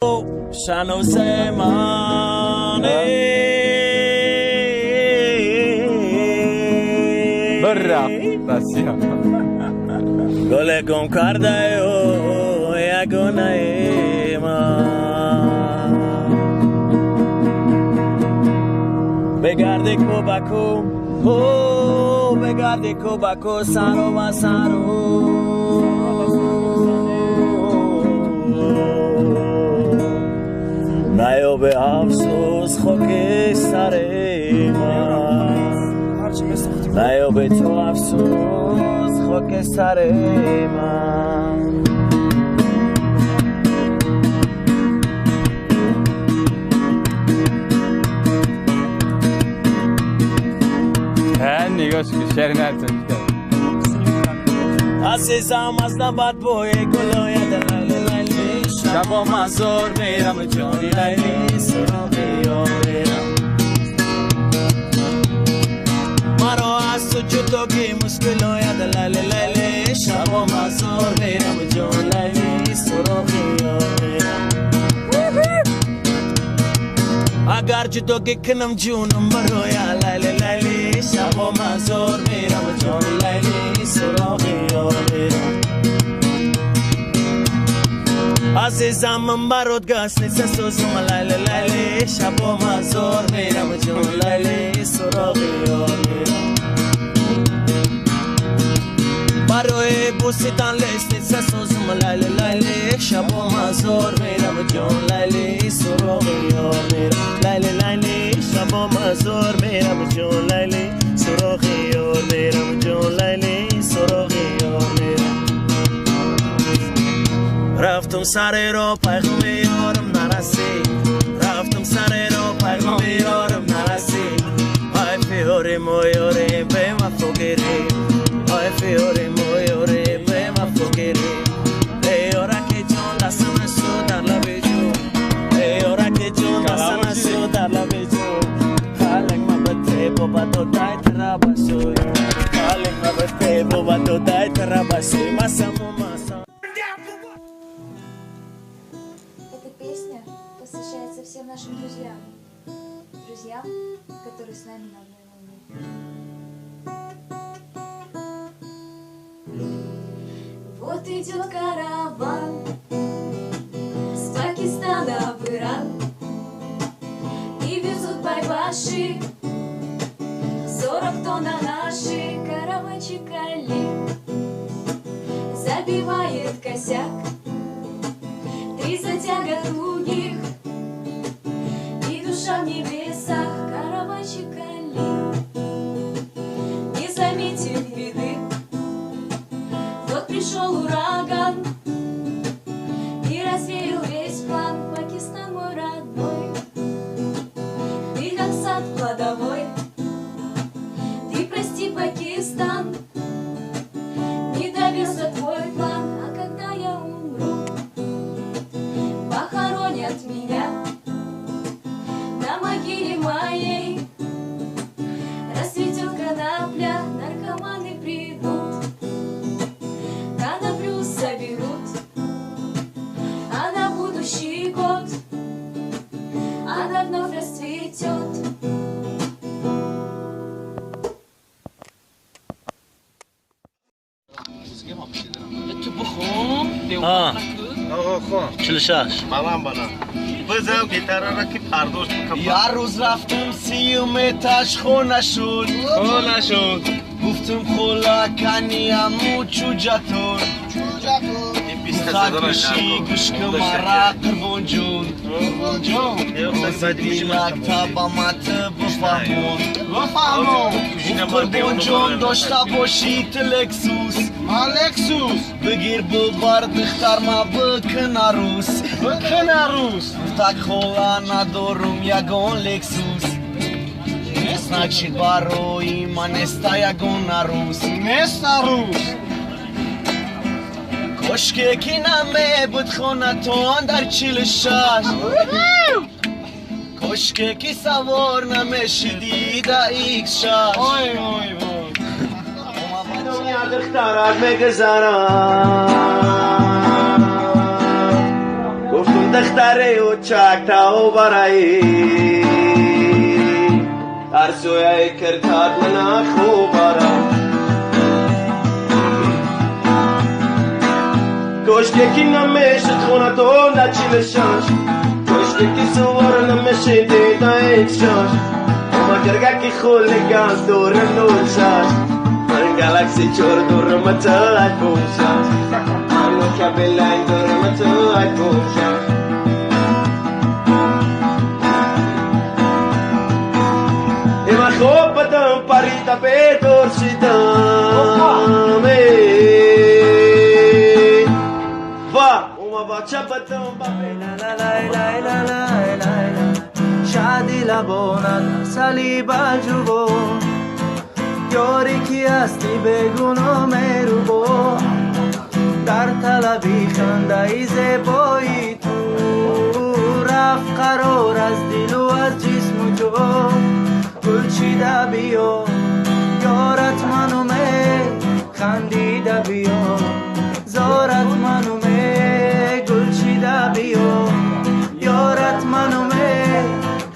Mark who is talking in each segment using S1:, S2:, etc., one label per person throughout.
S1: شنو سیمانه
S2: برا راسیا
S1: گل گم کرده و یگونه من بگردی کوبکو بگردی کوبکو سارو و سارو نیو به افسوس خاک سر من نیو به تو افسوس خاک سر من
S2: نگاش که شعر نتون
S1: عزیزم از نبات بوی گلوی دلیل لیلی شبا مزار میرم جانی لیلی سراغی آورم مرا از تو جداگی مشکلوی دلیل لیلی شبا مزار میرم جانی لیلی سراغی آورم اگر جداگی کنم جونم بروی لیلی لیلی شبا مزار میرم جانی لیلی سراغی آورم عزیزم من برات گاز نیست سوزم لیلی لیلی شبا مزار میرم جون لیلی سراغی آورم برای بوسیدن لیست نیست سوزم لیلی لیلی شبا مزار میرم جون لیلی سراغی آورم لیلی لیلی شبا مزار میرم جون لیلی سراغی آورم جون لیلی سراغی آورم رفتم سر را پیغام یارم نرسید رفتم سر را پیغام یارم نرسید ای فیارم و یارم به وفا گیری ای فیارم و یارم به وفا گیری ای یارک جان دستم نشو در لب جو ای یارک جان دستم نشو در لب جو خالق مبته بابا تو دای ترا باشوی خالق مبته بابا تو دای ترا باشوی مسام
S3: посвящается всем нашим друзьям, которые с нами на одной волне. Вот идет караван с Пакистана в Иран, и везут байбаши 40 тонн на наши. Караванчик Али забивает косяк, 3 затяга тугих и душа в небесах. Караванчик Али не заметил беды, вот пришел ураган и развеял весь план. Пакистан мой родной, ты как сад плодовой, ты прости, Пакистан, не добился твой план. А когда я умру, похоронят меня на могиле моей, расцветет конопля, наркоманы придут, коноплю соберут, а на будущий год она вновь расцветет.
S1: چلشش
S4: منم بزنم گیتاره را که پرداش بکنم.
S1: یه روز رفتم سیومتش خونه شد گفتم خلا کنی امو چوجتون خاکشی گوشک مرا قربون جون دیلک تا بامت بفهمون قربون جون داشته باشید لکسوس بگیر ببر دختر ما بکن عروس تک خلا ندارم یگان لکسوس значит برای من است یگان عروس کشکه کی نمه بود خونتان در 46 کشکه کی سوار نمیشدی در ایکس 6 دنیا دخترات میگذارم گفتم دختری و چکتا و برایی ارزوی کرکات من خوب برام کشکی کی نمیشه خونه تو نچیلشاش کشکی کی سوار نمیشه دیده ایکشاش اما گرگه کی خولیگان دور نوشاش من گالاکسی چور دور متاک بوشاش من کبیلین دور متاک بوشاش ایما خوب بدم پریتا بیدور شدم شادی لبونت سالی باجو یاری کی هستی بگون و مهربو در طلبی خنده ای زیبایی تو رفت قرار از دل و از جسم جو گل چیده بیو یارت منو می خندیده بیو زارت منو می گل چیده بیو یارت منو می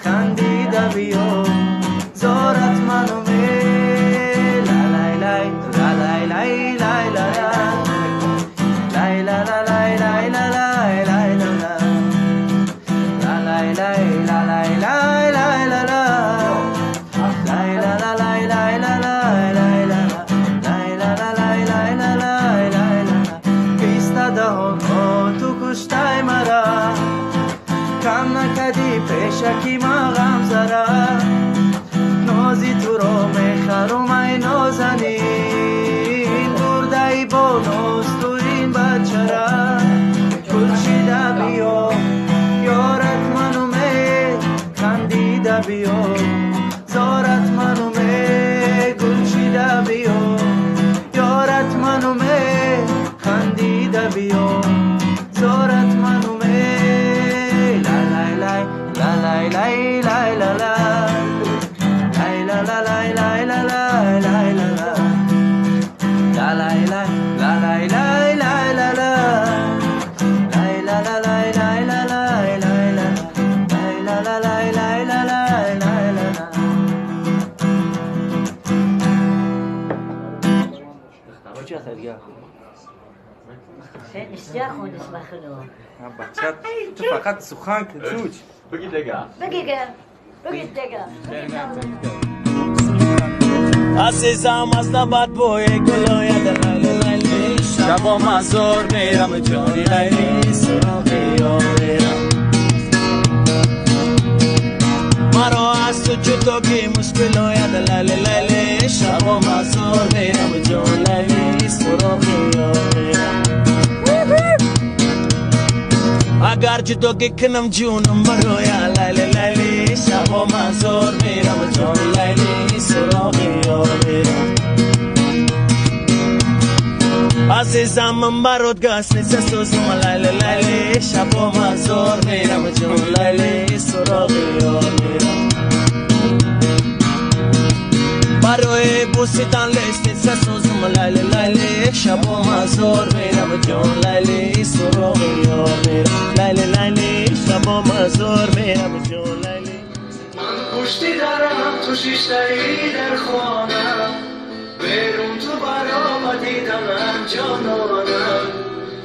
S1: خندیده بیو زارت منو می لای لای لای لای لای لای لای لای لای لای لای لای لای لای لای پیشکی ما غم زره نازی تو رو میخرم ای نازنین برده ای با ناز تو این بچه را گل چیده بیو یارت منو می خندیده بیو زارت منو می گل چیده بیو یارت منو می خندیده بیو زارت منو می lay lay lay la la lay la la lay lay la lay lay la la la lay lay la lay lay lay la la lay la la lay lay la lay lay la lay la la lay lay la lay lay la
S2: چه خیلیه
S5: خیلی سیاه خونیس بخلو
S2: بچه تو فقط سخن که جوج
S4: بگید دیگه
S5: بگید دیگه
S1: عزیزم از لبت بوی گلوی لیلی لیلی شبا مزار میرم جانی لیلی سراغی آمیرم مرا از تو جدا کی مشکلوی لیلی لیلی شبا مزار میرم جانی لیلی سراغی آمیرم اگر جدوگی کنم جونم برویا لیلی لیلی شبا مزار میرم جان لیلی سراغی آمیرم عزیزم من برات گاس نیست سوزم لیلی لیلی شبا مزار میرم جان لیلی سراغی آمیرم برای بوسیدن لیست نیست سوزم لیلی لیلی شبا مزار میرم جان لیلی سراغی آمیرم لیلی لیلی شبا مزار میرم جان لیلی
S6: من پشتی دارم تو شیشتری در خانم برون تو برام دیدم جانانم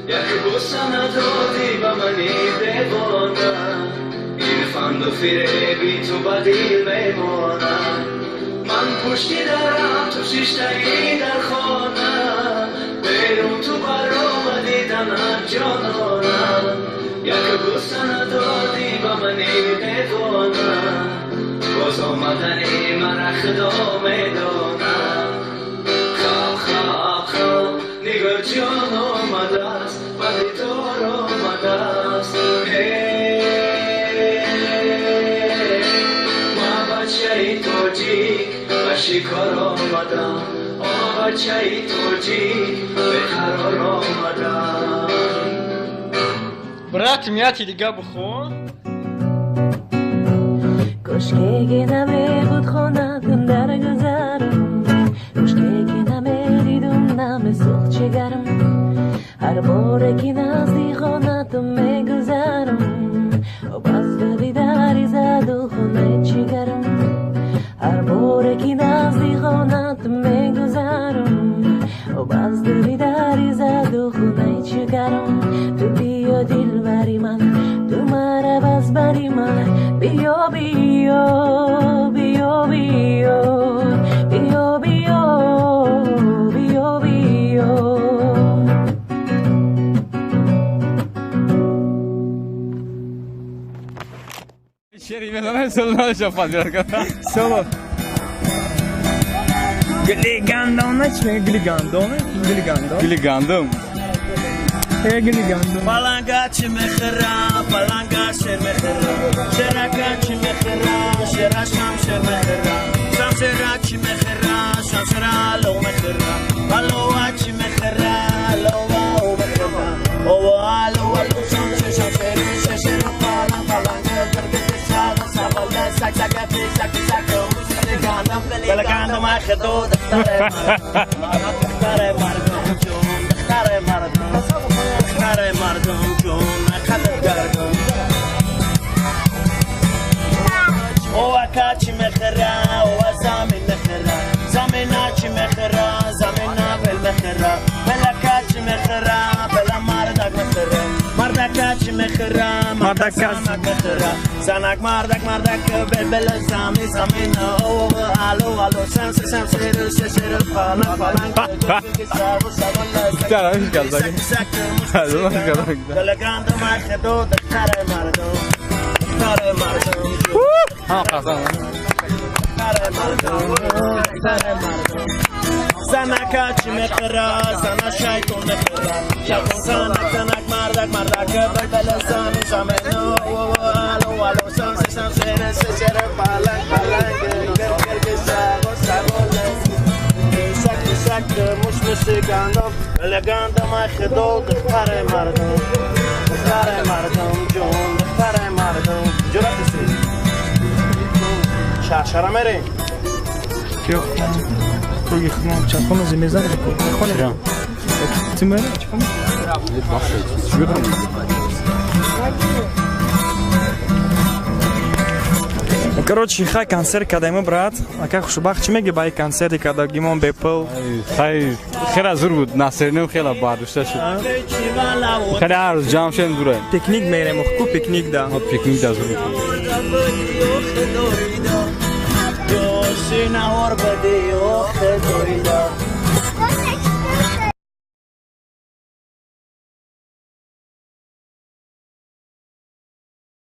S6: یک بوسم دادی به منی دیوانم این فند و فیره بی تو بدی میمانم من پشتی دارم تو شیشتری در خانم برون تو برام دیدم جانانم یک بوسم دادی به منی دیوانم باز آمدنی من خدا میدانم خواب خواب خواب نگاه جان آمده است ولی دار آمده است ما بچه ای توجی و شکار آمدم ما بچه ای توجی به قرار آمدم
S7: برات میاتی دیگه بخون
S3: کشکی نمیبود خونم در گذرم کشکی نمیدیدم نم سخت چگرم هر باره که نزدیک خونتم میگذرم بیا بیا بیا بیا بیا بیا بیا
S8: شری مثلا سلام شفاف کرد
S2: Solo. Gligandona içme gligandona. Gligandona.
S8: گلیگاندم
S2: Gligandona.
S1: پلنگا چی مخرا پلنگا شیر مخرا شرکا چی مخرا شرا شمشیر مخرا شمشیرا چی مخرا شمشیرا لو مخرا لوا چی مخرا لوا او مخرا او لو لو شمشیر شمشیر شیر پلنگا درگت شاد سبالا سک سک سک سک پلنگا ما خدود دختر مردم جون دختر مردم دختر مردم جون خدت گردم او چی مخرا او زمین مخرا زمینا چی مخرا زمینا بل مخرا بلکا چی مخرا بلا مردک مخرا مردک چی مخرا مردک زنک مخرا زنک مردک بل بل زمین زمینا او الو الو سمس ششر پالنگ
S8: تراش کرد
S1: دلگاند ما خدو دختر مردم دختر مردم
S8: ها قسم
S1: زنکا چی مخرا زنا شیطون مخرا شیطون زنک مردک بلبل زمین زمین الو الو سمس ششر پالنگ گرگ سگو سک مش گندم لگندم خدو دختر مردم جون دختر مردم جرأت سی شرشره میری
S2: Yok. Rugi xmam çapını zimezar biko. Xone. Timere çapını. Короче, хай концерт, когда мы брат, а как уж бах чмеги бай концерты, когда гимон бепл.
S8: خیلی خیلی زور بود ناصرنم خیلی بادوشته شد خیلی عرض جام شدن دوره
S2: Piknik meyrem, oku piknik da.
S8: پیکنیک دا زور بود
S1: دوشی نهار بدی اخت دویدا